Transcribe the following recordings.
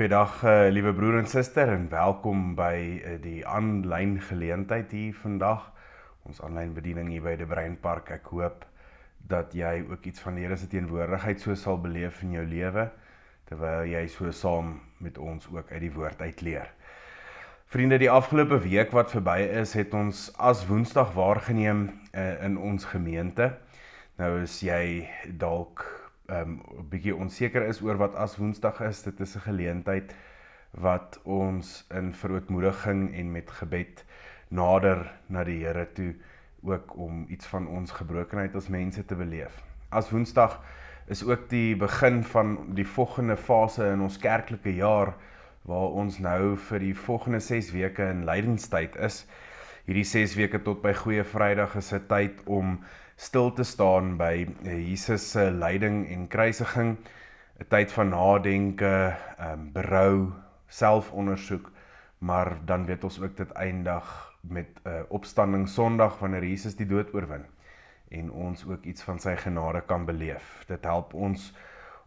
Goeiedag, liewe broer en suster, en welkom by die aanlyn geleentheid hier vandag. Ons aanlyn bediening hier by die Breinpark. Ek hoop dat jy ook iets van die Here se teenwoordigheid so sal beleef in jou lewe, terwyl jy so saam met ons ook uit die woord uitleer. Vriende, die afgelope week wat verby is, het ons as Woensdag waargeneem in ons gemeente. Nou is jy dalk 'n bietjie onseker is oor wat as Woensdag is. Dit is 'n geleentheid wat ons in verootmoediging en met gebed nader na die Here toe, ook om iets van ons gebrokenheid as mense te beleef. As Woensdag is ook die begin van die volgende fase in ons kerklike jaar, waar ons nou vir die volgende 6 weke in lydingstyd is. Hierdie 6 weke tot by Goeie Vrydag is 'n tyd om stil te staan by Jesus se lyding en kruisiging, 'n tyd van nadenke, berou, selfondersoek, maar dan weet ons ook dit eindig met opstanding Sondag, wanneer Jesus die dood oorwin, en ons ook iets van sy genade kan beleef. Dit help ons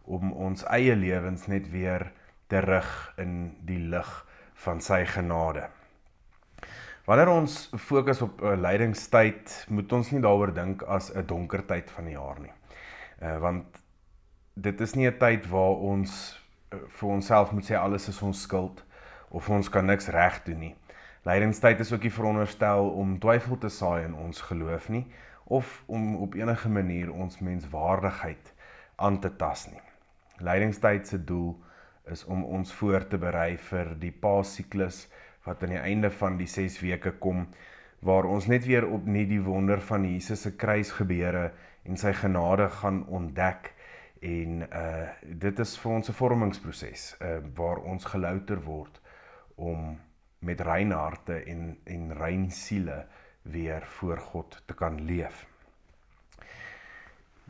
om ons eie lewens net weer te rig in die lig van sy genade. Wanneer ons fokus op lydingstyd, moet ons nie daaroor dink as 'n donker tyd van die jaar nie. Want dit is nie 'n tyd waar ons vir onsself moet sê alles is ons skuld, of ons kan niks reg doen nie. Lydingstyd is ook nie veronderstel om twyfel te saai in ons geloof nie, of om op enige manier ons menswaardigheid aan te tas nie. Lydingstyd se doel is om ons voor te berei vir die Paassiklus, wat aan die einde van die 6 weke kom, waar ons net weer opnuut die wonder van Jesus se kruisgebeure en sy genade gaan ontdek, en dit is vir ons 'n vormingsproses, waar ons gelouter word om met rein harte en rein siele weer voor God te kan leef.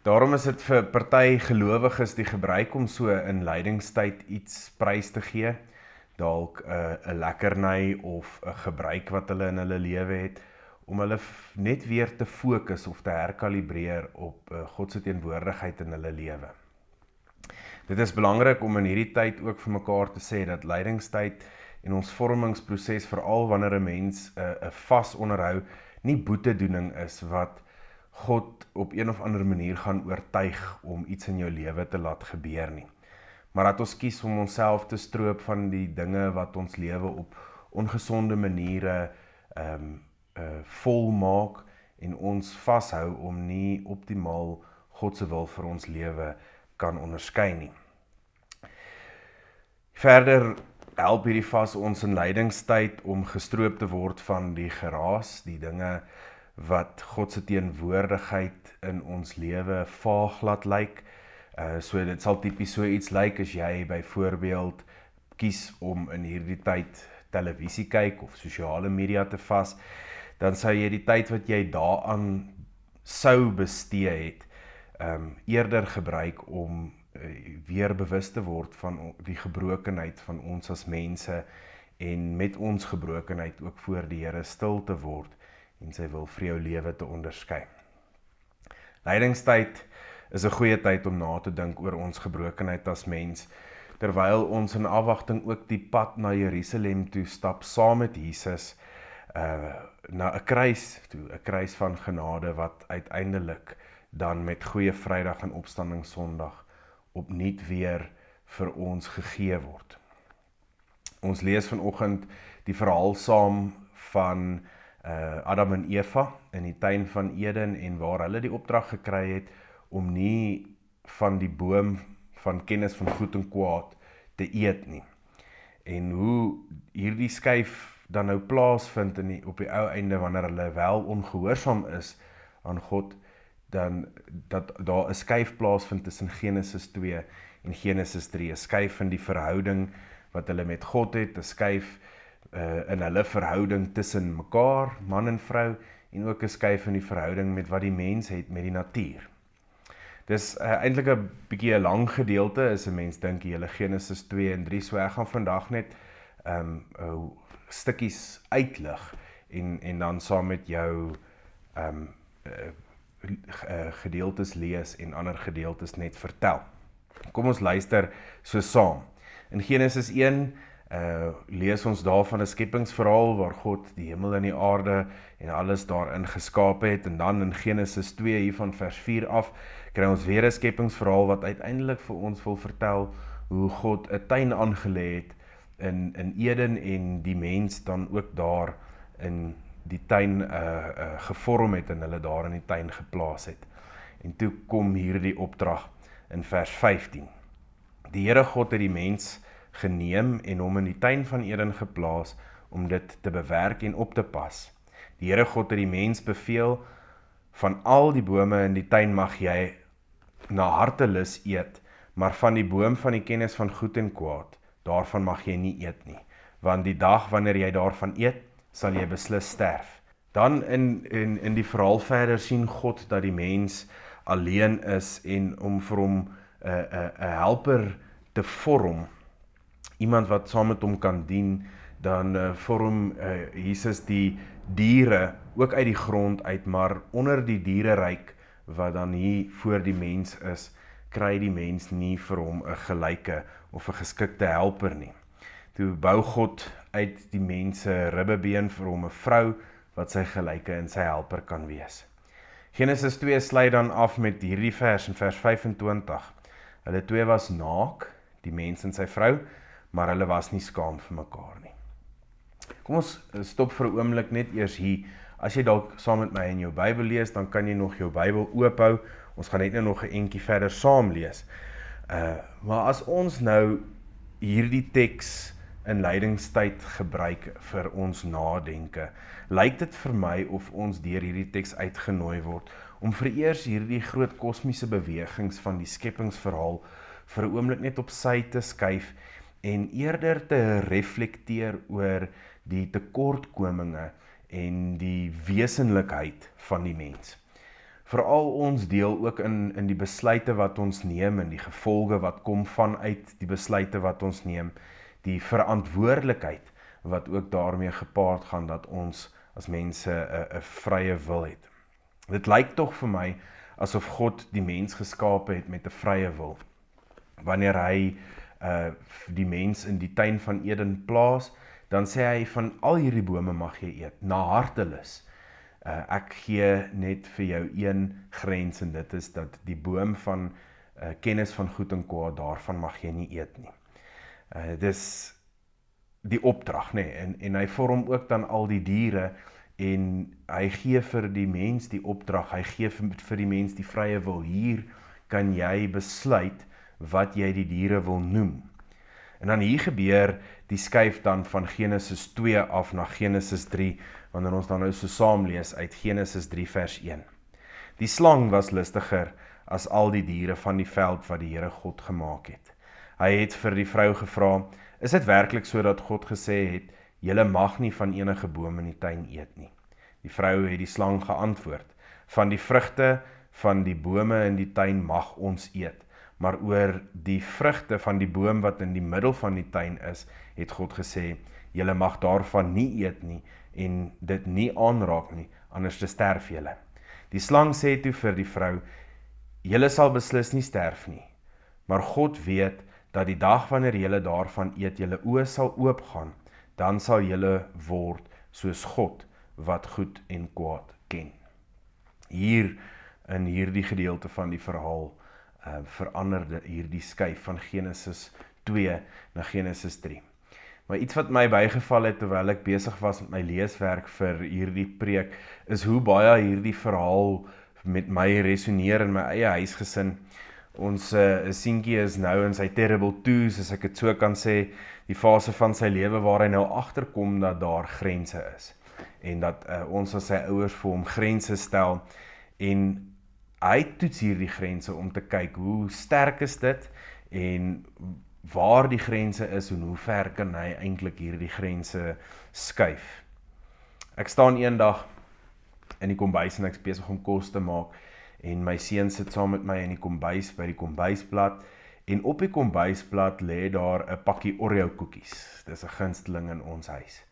Daarom is dit vir party gelowiges die gebruik om so in lydingstyd iets prys te gee, dalk 'n lekkerny of 'n gebruik wat hulle in hulle lewe het, om hulle net weer te fokus of te herkalibreer op God se teenwoordigheid in hulle lewe. Dit is belangrik om in hierdie tyd ook vir mekaar te sê dat lydingstyd en ons vormingsproses, veral wanneer 'n mens 'n vas onderhou, nie boetedoening is wat God op een of ander manier gaan oortuig om iets in jou lewe te laat gebeur nie. Maar dat ons kies om onsself te stroop van die dinge wat ons lewe op ongesonde maniere volmaak, en ons vashou om nie optimaal God se wil vir ons lewe kan onderskei nie. Verder help hierdie vas ons in lydingstyd om gestroop te word van die geraas, die dinge wat God se teenwoordigheid in ons lewe vaag laat lyk. So dit sal tipies so iets lyk as jy byvoorbeeld kies om in hierdie tyd televisie kyk of sosiale media te vas, dan sou jy die tyd wat jy daaraan sou bestee het, eerder gebruik om weer bewus te word van die gebrokenheid van ons as mense, en met ons gebrokenheid ook voor die Here stil te word en sy wil vir jou lewe te onderskei. Lydingstyd is 'n goeie tyd om na te dink oor ons gebrokenheid as mens, terwyl ons in afwagting ook die pad na Jerusalem toe stap saam met Jesus, na 'n kruis toe, 'n kruis van genade wat uiteindelik dan met Goeie Vrydag en Opstanding Sondag opnuut weer vir ons gegee word. Ons lees vanoggend die verhaal saam van Adam en Eva in die tuin van Eden, en waar hulle die opdrag gekry het om nie van die boom van kennis van goed en kwaad te eet nie. En hoe hierdie skuif dan nou plaasvind op die ou einde, wanneer hulle wel ongehoorsaam is aan God, dan dat daar 'n skuif plaasvind tussen Genesis 2 en Genesis 3, 'n skuif in die verhouding wat hulle met God het, 'n skuif in hulle verhouding tussen mekaar, man en vrou, en ook 'n skuif in die verhouding met wat die mens het met die natuur. Dis eintlik 'n bietjie 'n lang gedeelte, as 'n mens dink die hele Genesis 2 en 3, so ek gaan vandag net stukkies uitlig, en dan saam met jou gedeeltes lees en ander gedeeltes net vertel. Kom ons luister so saam. In Genesis 1 lees ons daar van 'n skepingsverhaal waar God die hemel en die aarde en alles daarin geskaap het, en dan in Genesis 2 hier van vers 4 af, kry ons weer 'n skepingsverhaal wat uiteindelik vir ons wil vertel hoe God 'n tuin aangelê het in Eden en die mens dan ook daar in die tuin gevorm het en hulle daar in die tuin geplaas het. En toe kom hierdie opdrag in vers 15. Die Here God het die mens geneem en hom in die tuin van Eden geplaas om dit te bewerk en op te pas. Die Here God het die mens beveel, van al die bome in die tuin mag jy na hartelus eet, maar van die boom van die kennis van goed en kwaad, daarvan mag jy nie eet nie, want die dag wanneer jy daarvan eet, sal jy beslis sterf. Dan in die verhaal verder sien God dat die mens alleen is en om vir hom 'n helper te vorm, iemand wat saam met hom kan dien, dan vorm Jesus die diere ook uit die grond uit, maar onder die diereryk wat dan hier voor die mens is, kry die mens nie vir hom 'n gelyke of 'n geskikte helper nie. Toe bou God uit die mens se ribbebeen vir hom 'n vrou wat sy gelyke en sy helper kan wees. Genesis 2 sluit dan af met hierdie vers in vers 25. Hulle twee was naak, die mens en sy vrou, maar hulle was nie skaam vir mekaar nie. Kom ons stop vir 'n oomblik net eers hier. As jy dalk saam met my in jou Bybel lees, dan kan jy nog jou Bybel oophou. Ons gaan net nog 'n entjie verder saam lees. Maar as ons nou hierdie teks in lydingstyd gebruik vir ons nadenke, lyk dit vir my of ons deur hierdie teks uitgenooi word om vereers hierdie groot kosmiese bewegings van die skepingsverhaal vir 'n oomblik net op sy te skuif en eerder te reflekteer oor die tekortkominge en die wesenlikheid van die mens. Veral ons deel ook in die besluite wat ons neem en die gevolge wat kom vanuit die besluite wat ons neem, die verantwoordelikheid wat ook daarmee gepaard gaan dat ons as mense 'n vrye wil het. Dit lyk tog vir my asof God die mens geskape het met 'n vrye wil. Wanneer hy die mens in die tuin van Eden plaas, dan sê hy van al hierdie bome mag jy eet, na hartelus. Ek gee net vir jou een grens en dit is dat die boom van kennis van goed en kwaad, daarvan mag jy nie eet nie. Dis die opdrag, en hy vorm ook dan al die diere en hy gee vir die mens die opdrag, hy gee vir die mens die vrye wil. Hier kan jy besluit wat jy die diere wil noem. En dan hier gebeur die skuif dan van Genesis 2 af na Genesis 3, wanneer ons dan nou so saam lees uit Genesis 3 vers 1. Die slang was listiger as al die diere van die veld wat die Here God gemaak het. Hy het vir die vrou gevra, is dit werklik so dat God gesê het, julle mag nie van enige boom in die tuin eet nie? Die vrou het die slang geantwoord, van die vrugte van die bome in die tuin mag ons eet, maar oor die vrugte van die boom wat in die middel van die tuin is, het God gesê, julle mag daarvan nie eet nie, en dit nie aanraak nie, anders te sterf julle. Die slang sê toe vir die vrou, julle sal beslis nie sterf nie, maar God weet, dat die dag wanneer julle daarvan eet, julle oë sal oopgaan, dan sal julle word soos God, wat goed en kwaad ken. Hier, in hierdie gedeelte van die verhaal, veranderde hierdie skuif van Genesis 2 na Genesis 3. Maar iets wat my bygeval het, terwyl ek besig was met my leeswerk vir hierdie preek, is hoe baie hierdie verhaal met my resoneer in my eie huisgesin. Ons seentjie is nou in sy terrible twos, as ek het so kan sê, die fase van sy lewe waar hy nou agterkom dat daar grense is. En dat ons as sy ouers vir hom grense stel, en hy toets hierdie grense om te kyk hoe sterk is dit, en waar die grense is, en hoe ver kan hy eintlik hierdie grense skuif. Ek staan eendag in die kombuis en ek is besig om kos te maak, en my seun sit saam met my in die kombuis by die kombuisblad, en op die kombuisblad lê daar 'n pakkie Oreo koekies. Dis 'n gunsteling in ons huis.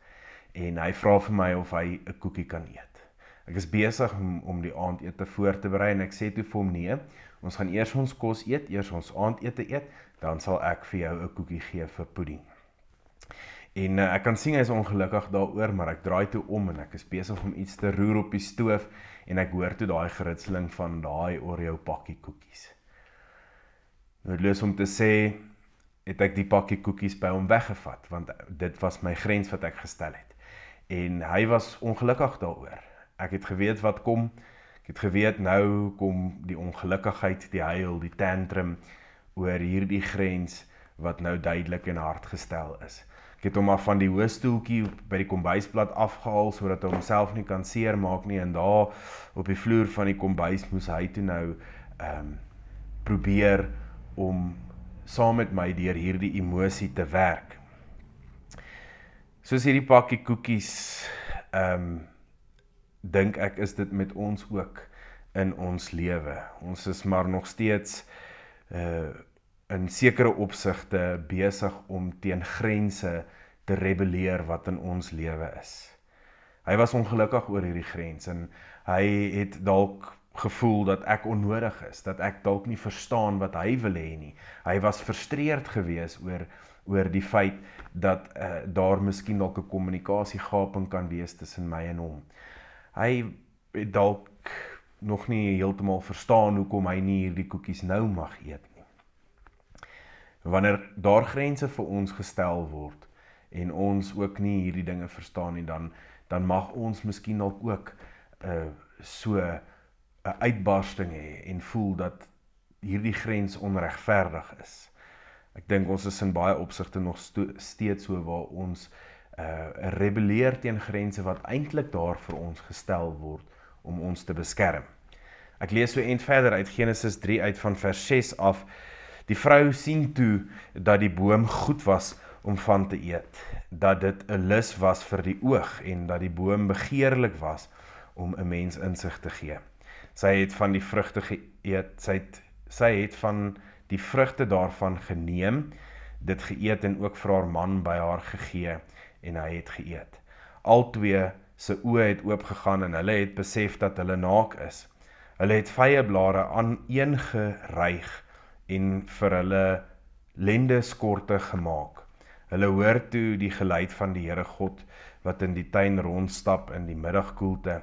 En hy vra vir my of hy 'n koekie kan eet. Ek is besig om die aandete voor te berei, en ek sê toe vir hom, nee, ons gaan eers ons kos eet, eers ons aandete eet, dan sal ek vir jou 'n koekie gee vir pudding. En ek kan sien hy is ongelukkig daaroor, maar ek draai toe om en ek is besig om iets te roer op die stoof en ek hoor toe daai geritseling van daai Oreo pakkie koekies. Noodloos om te sê, het ek die pakkie koekies by hom weggevat, want dit was my grens wat ek gestel het. En hy was ongelukkig daaroor. Ek het geweet wat kom, ek het geweet nou kom die ongelukkigheid, die huil, die tantrum oor hierdie grens wat nou duidelik en hard gestel is. Ek het hom maar van die hoëstoeltjie by die kombuisblad afgehaal, sodat hy homself nie kan seermaak nie, en daar op die vloer van die kombuis moes hy toe nou probeer om saam met my deur hierdie emosie te werk. Soos hierdie pakkie koekies, dink ek is dit met ons ook in ons lewe. Ons is maar nog steeds in sekere opsigte besig om teen grense te rebelleer wat in ons lewe is. Hy was ongelukkig oor hierdie grens en hy het dalk gevoel dat ek onnodig is, dat ek dalk nie verstaan wat hy wil hê nie. Hy was frustreerd gewees oor die feit dat daar miskien dalk 'n kommunikasiegaping kan wees tussen my en hom. Hy het dalk nog nie heeltemal verstaan hoekom hy nie hierdie koekies nou mag eet nie. Wanneer daar grense vir ons gestel word en ons ook nie hierdie dinge verstaan nie, dan mag ons miskien dalk ook so 'n uitbarsting hê en voel dat hierdie grens onregverdig is. Ek dink ons is in baie opsigte nog steeds so waar ons rebelleer teen grense wat eintlik daar vir ons gestel word om ons te beskerm. Ek lees so eind verder uit Genesis 3 uit van vers 6 af. Die vrou sien toe dat die boom goed was om van te eet, dat dit 'n lus was vir die oog en dat die boom begeerlik was om 'n mens insig te gee. Sy het van die vrugte geëet, sy het van die vrugte daarvan geneem, dit geëet en ook vir haar man by haar gegee en hy het geëet. Albei se oë het oopgegaan en hulle het besef dat hulle naak is. Hulle het vyeblare aaneengeryg en vir hulle lendeskorte gemaak. Hulle hoor toe die geluid van die Here God wat in die tuin rondstap in die middagkoelte.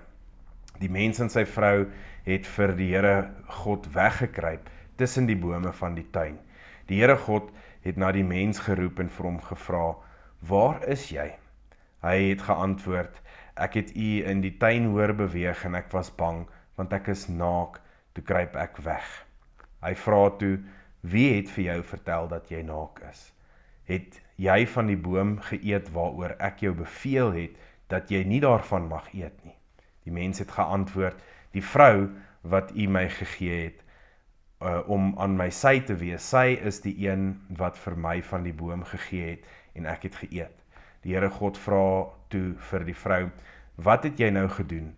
Die mens en sy vrou het vir die Here God weggekruip tussen die bome van die tuin. Die Here God het na die mens geroep en vir hom gevra, "Waar is jy?" Hy het geantwoord, "Ek het u in die tuin hoor beweeg en ek was bang, want ek is naak, toe kruip ek weg." Hy vra toe, "Wie het vir jou vertel dat jy naak is? Het jy van die boom geëet waaroor ek jou beveel het, dat jy nie daarvan mag eet nie?" Die mens het geantwoord, "Die vrou wat u my gegee het, om aan my sy te wees, sy is die een wat vir my van die boom gegee het, en ek het geëet." Die Here God vra toe vir die vrou, "Wat het jy nou gedoen?"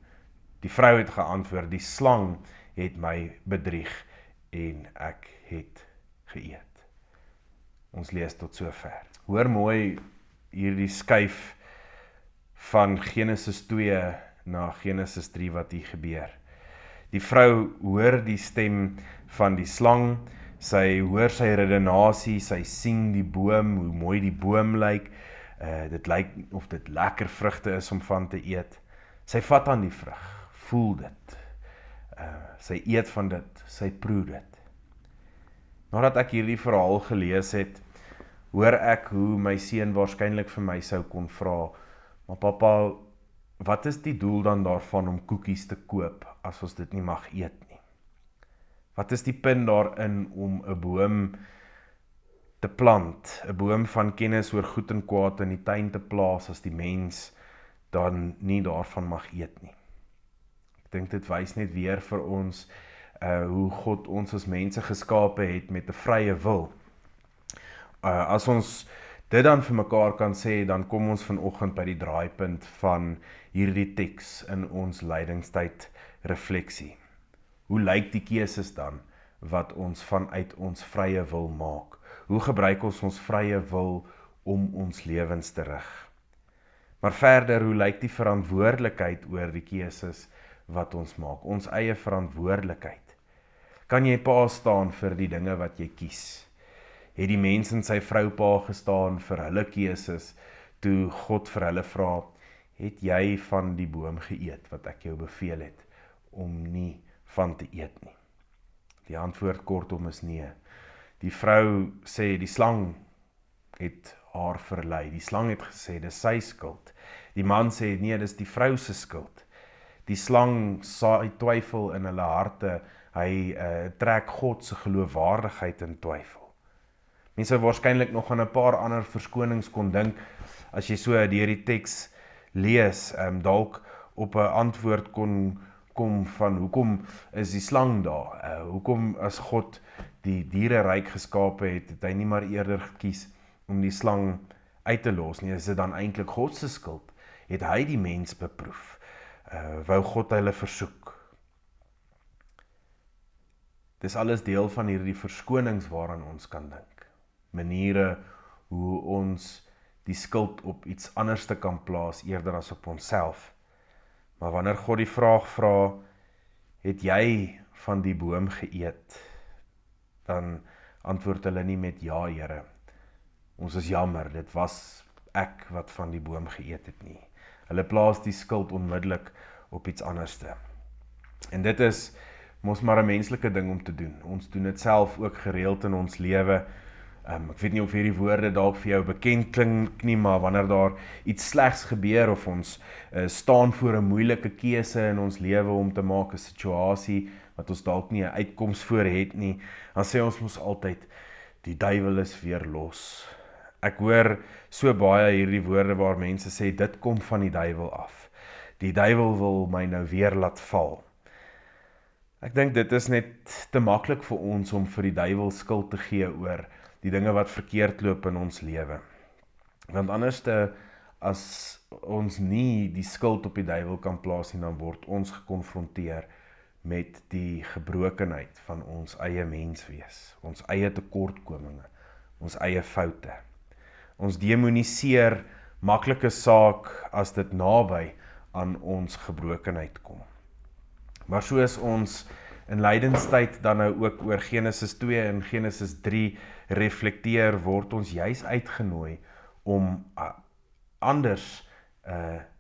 Die vrou het geantwoord, "Die slang het my bedrieg, en ek het geëet." Ons lees tot sover. Hoor mooi hierdie skuif van Genesis 2 na Genesis 3 wat hier gebeur. Die vrou hoor die stem van die slang, sy hoor sy redenasie, sy sien die boom, hoe mooi die boom lyk, dit lyk of dit lekker vrugte is om van te eet. Sy vat aan die vrug, voel dit, sy eet van dit, sy proe dit. Nadat ek hierdie verhaal gelees het, hoor ek hoe my seun waarskynlik vir my sou kon vra, "Maar pappa, wat is die doel dan daarvan om koekies te koop as ons dit nie mag eet nie? Wat is die punt daarin om 'n boom te plant, 'n boom van kennis oor goed en kwaad in die tuin te plaas as die mens dan nie daarvan mag eet nie?" Ek dink dit wys net weer vir ons hoe God ons as mense geskape het met 'n vrye wil. As ons dit dan vir mekaar kan sê, dan kom ons vanoggend by die draaipunt van hierdie teks in ons lydingstyd refleksie. Hoe lyk die keuses dan wat ons vanuit ons vrye wil maak? Hoe gebruik ons vrye wil om ons lewens te rig? Maar verder, hoe lyk die verantwoordelikheid oor die keuses wat ons maak? Ons eie verantwoordelikheid. Kan jy pa staan vir die dinge wat jy kies? het die mens in sy vroupa gestaan vir hulle keuses, toe God vir hulle vra, het jy van die boom geëet, wat ek jou beveel het, om nie van te eet nie? Die antwoord kortom is nee. Die vrou sê, die slang het haar verlei. Die slang het gesê, dis sy skuld. Die man sê, nee, dis die vrou se skuld. Die slang saai twyfel in hulle harte, hy trek God se geloofwaardigheid in twyfel. Mense sou waarskynlik nog aan 'n paar ander verskonings kon dink, as jy so deur die teks lees, dalk op 'n antwoord kon kom van, hoekom is die slang daar? Hoekom as God die diereryk geskape het, het hy nie maar eerder gekies om die slang uit te los nie? Is dit dan eintlik God se skuld? Het hy die mens beproef? Wou God hulle versoek? Dis alles deel van hierdie verskonings waaraan ons kan dink. Maniere hoe ons die skuld op iets anders te kan plaas eerder as op onsself. Maar wanneer God die vraag vra, het jy van die boom geëet? Dan antwoord hulle nie met ja, Here. Ons is jammer, dit was ek wat van die boom geëet het nie. Hulle plaas die skuld onmiddellik op iets anderste. En dit is mos maar 'n menslike ding om te doen. Ons doen dit self ook gereeld in ons lewe. Ek weet nie of hierdie woorde dalk vir jou bekend klink nie, maar wanneer daar iets slegs gebeur of ons staan voor 'n moeilike keuse in ons lewe om te maak, 'n situasie wat ons dalk nie 'n uitkoms voor het nie, dan sê ons mos altyd, die duiwel is weer los. Ek hoor so baie hierdie woorde waar mense sê, dit kom van die duiwel af. Die duiwel wil my nou weer laat val. Ek dink dit is net te maklik vir ons om vir die duiwel skuld te gee oor die dinge wat verkeerd loop in ons lewe. Want anderste, as ons nie die skuld op die duiwel kan plaas nie, dan word ons gekonfronteer met die gebrokenheid van ons eie menswees, ons eie tekortkominge, ons eie foute. Ons demoniseer maklike saak as dit naby aan ons gebrokenheid kom. Maar soos ons in lydenstyd dan nou ook oor Genesis 2 en Genesis 3 reflekteer, word ons juis uitgenooi om anders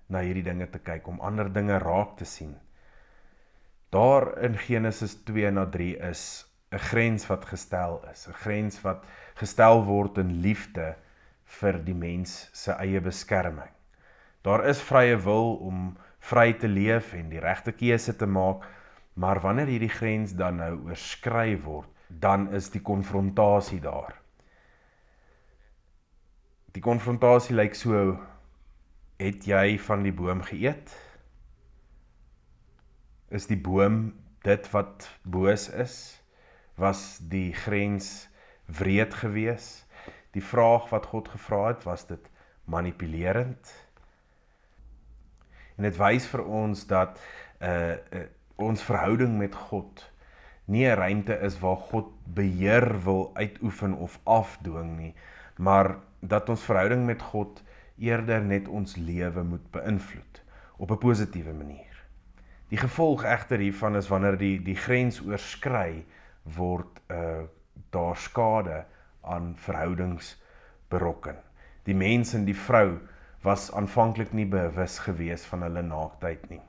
na hierdie dinge te kyk, om ander dinge raak te sien. Daar in Genesis 2 na 3 is 'n grens wat gestel is, 'n grens wat gestel word in liefde vir die mens se eie beskerming. Daar is vrye wil om vry te leef en die regte keuse te maak, maar wanneer hierdie grens dan nou oorskry word, dan is die konfrontasie daar. Die konfrontasie lyk so, het jy van die boom geëet? Is die boom dit wat boos is? Was die grens wreed gewees? Die vraag wat God gevra het, was dit manipulerend? En dit wys vir ons dat ons verhouding met God nie 'n ruimte is waar God beheer wil uitoefen of afdwing nie, maar dat ons verhouding met God eerder net ons lewe moet beïnvloed op 'n positiewe manier. Die gevolg egter hiervan is wanneer die grens oorskry, word daar skade aan verhoudings berokken. Die mens en die vrou was aanvanklik nie bewus gewees van hulle naaktheid nie.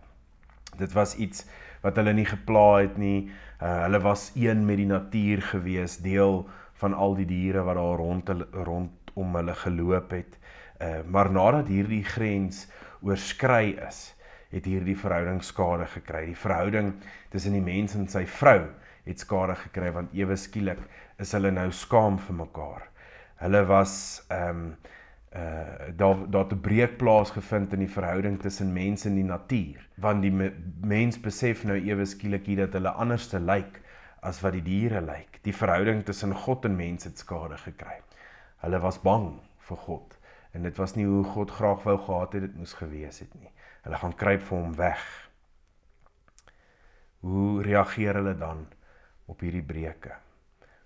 Dit was iets wat hulle nie gepla het nie, hulle was een met die natuur gewees, deel van al die diere wat daar rondom hulle geloop het, maar nadat hierdie grens oorskry is, het hierdie verhouding skade gekry. Die verhouding tussen die mens en sy vrou het skade gekry, want ewe skielik is hulle nou skaam vir mekaar. Hulle was daar 'n breek plaasgevind in die verhouding tussen mens en die natuur, want die mens besef nou ewe skielik dat hulle anders te lyk as wat die diere lyk. Die verhouding tussen God en mens het skade gekry. Hulle was bang vir God, en dit was nie hoe God graag wou gehad het dit moes gewees het nie. Hulle gaan kruip vir hom weg. Hoe reageer hulle dan op hierdie breuke?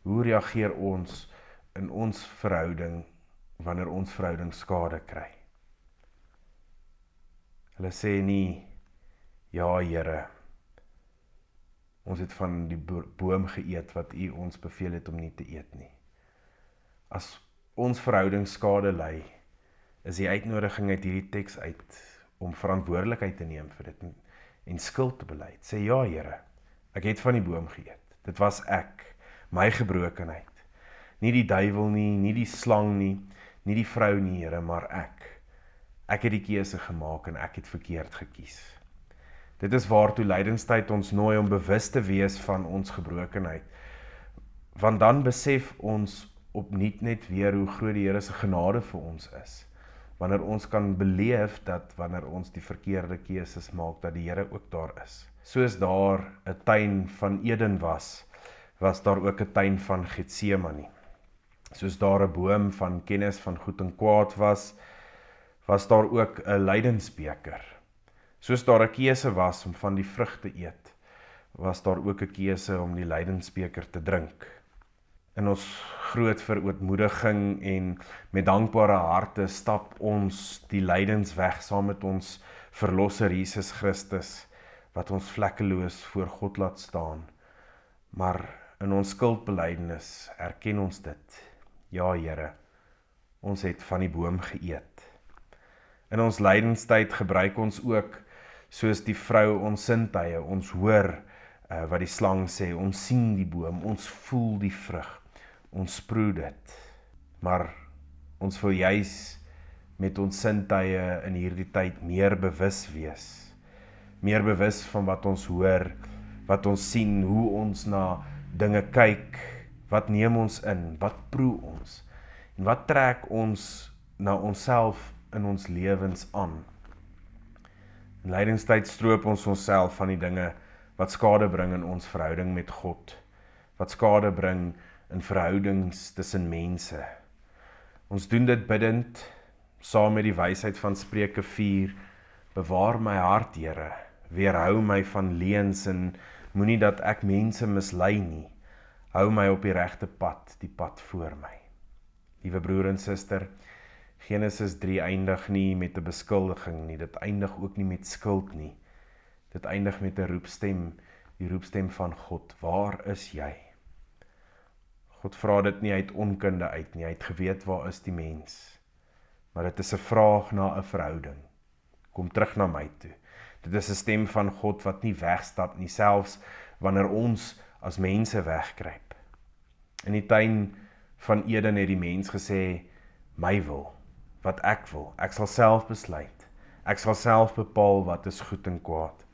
Hoe reageer ons in ons verhouding wanneer ons verhouding skade kry? Hulle sê nie, ja Here, ons het van die boom geëet wat U ons beveel het om nie te eet nie. As ons verhouding skade ly, is die uitnodiging uit hierdie teks uit om verantwoordelikheid te neem vir dit en skuld te bely. Sê ja, Here, ek het van die boom geëet. Dit was ek, my gebrokenheid. Nie die duiwel nie, nie die slang nie, nie die vrou nie, Here, maar ek. Ek het die keuse gemaak en ek het verkeerd gekies. Dit is waartoe lydenstyd ons nooi om bewus te wees van ons gebrokenheid. Want dan besef ons opnuut net weer hoe groot die Here se genade vir ons is. Wanneer ons kan beleef dat wanneer ons die verkeerde keuses maak, dat die Here ook daar is. Soos daar 'n tuin van Eden was daar ook 'n tuin van Getsemane. Soos daar 'n boom van kennis van goed en kwaad was daar ook 'n lydensbeker. Soos daar 'n keuse was om van die vrug te eet, was daar ook 'n keuse om die lydensbeker te drink. In ons groot verootmoediging en met dankbare harte stap ons die lydens weg saam met ons verlosser Jesus Christus, wat ons vlekkeloos voor God laat staan. Maar in ons skuldbelydenis erken ons dit. Ja, Here, ons het van die boom geëet. In ons lydenstyd gebruik ons ook, soos die vrou, ons sintuie. Ons hoor wat die slang sê, ons sien die boom, ons voel die vrug, ons proe dit. Maar ons wil juis met ons sintuie in hierdie tyd meer bewus wees. Meer bewus van wat ons hoor, wat ons sien, hoe ons na dinge kyk, wat neem ons in, wat proe ons, en wat trek ons na onsself in ons lewens aan. In lydenstyd stroop ons onsself van die dinge wat skade bring in ons verhouding met God, wat skade bring in verhoudings tussen mense. Ons doen dit bidend, saam met die wysheid van Spreuke 4, bewaar my hart, Here, weerhou my van leuns en moenie dat ek mense mislei nie. Hou my op die regte pad, die pad voor my. Liewe broer en suster, Genesis 3 eindig nie met 'n beskuldiging nie, dit eindig ook nie met skuld nie. Dit eindig met 'n roepstem, die roepstem van God. Waar is jy? God vra dit nie uit onkunde uit nie, hy het geweet waar is die mens. Maar dit is 'n vraag na 'n verhouding. Kom terug na my toe. Dit is 'n stem van God wat nie wegstap nie, selfs wanneer ons as mense wegkruip. In die tuin van Eden het die mens gesê, my wil, wat ek wil, ek sal self besluit, ek sal self bepaal wat is goed en kwaad.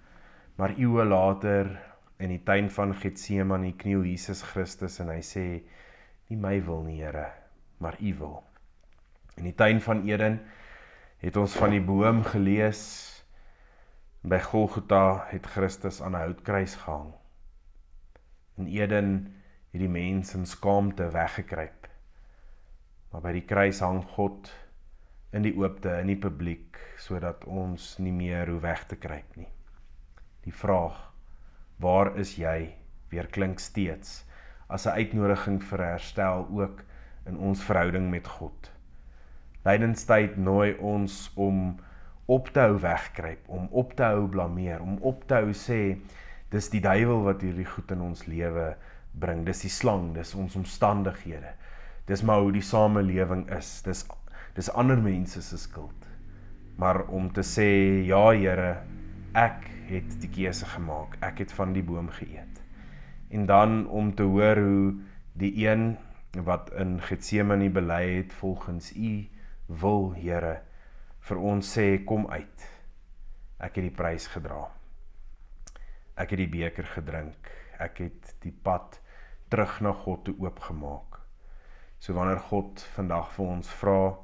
Maar eeue later, in die tuin van Getsemane, kniel Jesus Christus en hy sê, nie my wil nie, Here, maar u wil. In die tuin van Eden het ons van die boom gelees, by Golgotha het Christus aan 'n houtkruis gehang. In Eden het die mens in skaamte weggekruip. Maar by die kruis hang God in die oopte, in die publiek, sodat ons nie meer hoef weg te kruip nie. Die vraag, waar is jy, weer klink steeds, as 'n uitnodiging vir herstel ook in ons verhouding met God. Lydenstyd nooi ons om op te hou wegkruip, om op te hou blameer, om op te hou sê, dis die duiwel wat hierdie goed in ons lewe bring, dis die slang, dis ons omstandighede, dis maar hoe die samelewing is, dis ander mense se skuld. Maar om te sê, ja Here, ek het die keuse gemaak, ek het van die boom geëet. En dan om te hoor hoe die een wat in Getsemane bely het, volgens u wil, Here, vir ons sê, kom uit, ek het die prys gedra, ek het die beker gedrink, ek het die pad terug na God toe oopgemaak. So wanneer God vandag vir ons vra,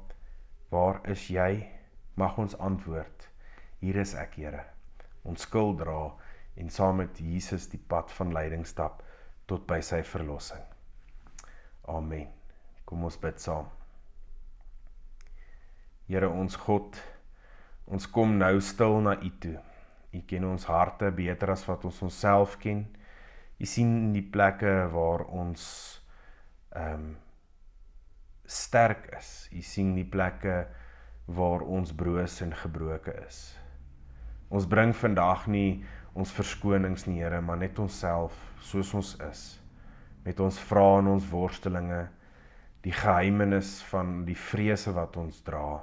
waar is jy? Mag ons antwoord, hier is ek, Here, ons skuld dra en saam met Jesus die pad van lyding stap tot by sy verlossing. Amen. Kom ons bid saam. Here ons God, ons kom nou stil na u toe. U ken ons harte beter as wat ons onsself ken. U sien die plekke waar ons sterk is. U sien die plekke waar ons broos en gebroke is. Ons bring vandag nie ons verskonings nie, Here, maar net onsself soos ons is. Met ons vrae en ons worstelinge, die geheimenis van die vrese wat ons dra,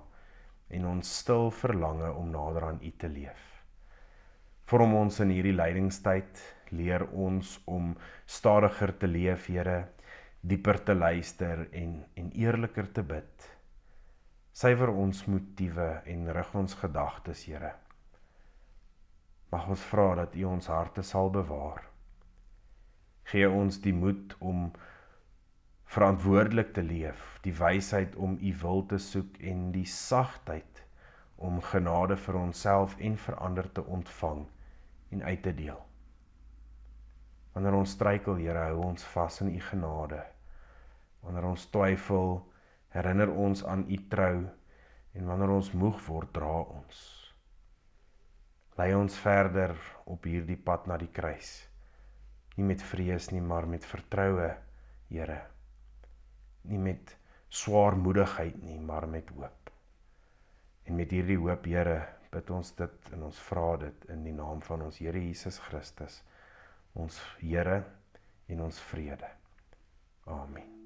en ons stil verlange om nader aan U te leef. Vorm ons in hierdie lydingstyd, leer ons om stadiger te leef, Here, dieper te luister en eerliker te bid. Suiwer ons motiewe en rig ons gedagtes, Here. Mag ons vra dat U ons harte sal bewaar. Gee ons die moed om verantwoordelik te leef, die wysheid om U wil te soek en die sagtheid om genade vir onsself en vir ander te ontvang en uit te deel. Wanneer ons struikel, Here, hou ons vas in U genade. Wanneer ons twyfel, herinner ons aan U trou, en wanneer ons moeg word, dra ons. Lei ons verder op hierdie pad na die kruis. Nie met vrees nie, maar met vertroue, Here. Nie met swaarmoedigheid nie, maar met hoop. En met hierdie hoop, Here, bid ons dit en ons vra dit in die naam van ons Here Jesus Christus, ons Here en ons vrede. Amen.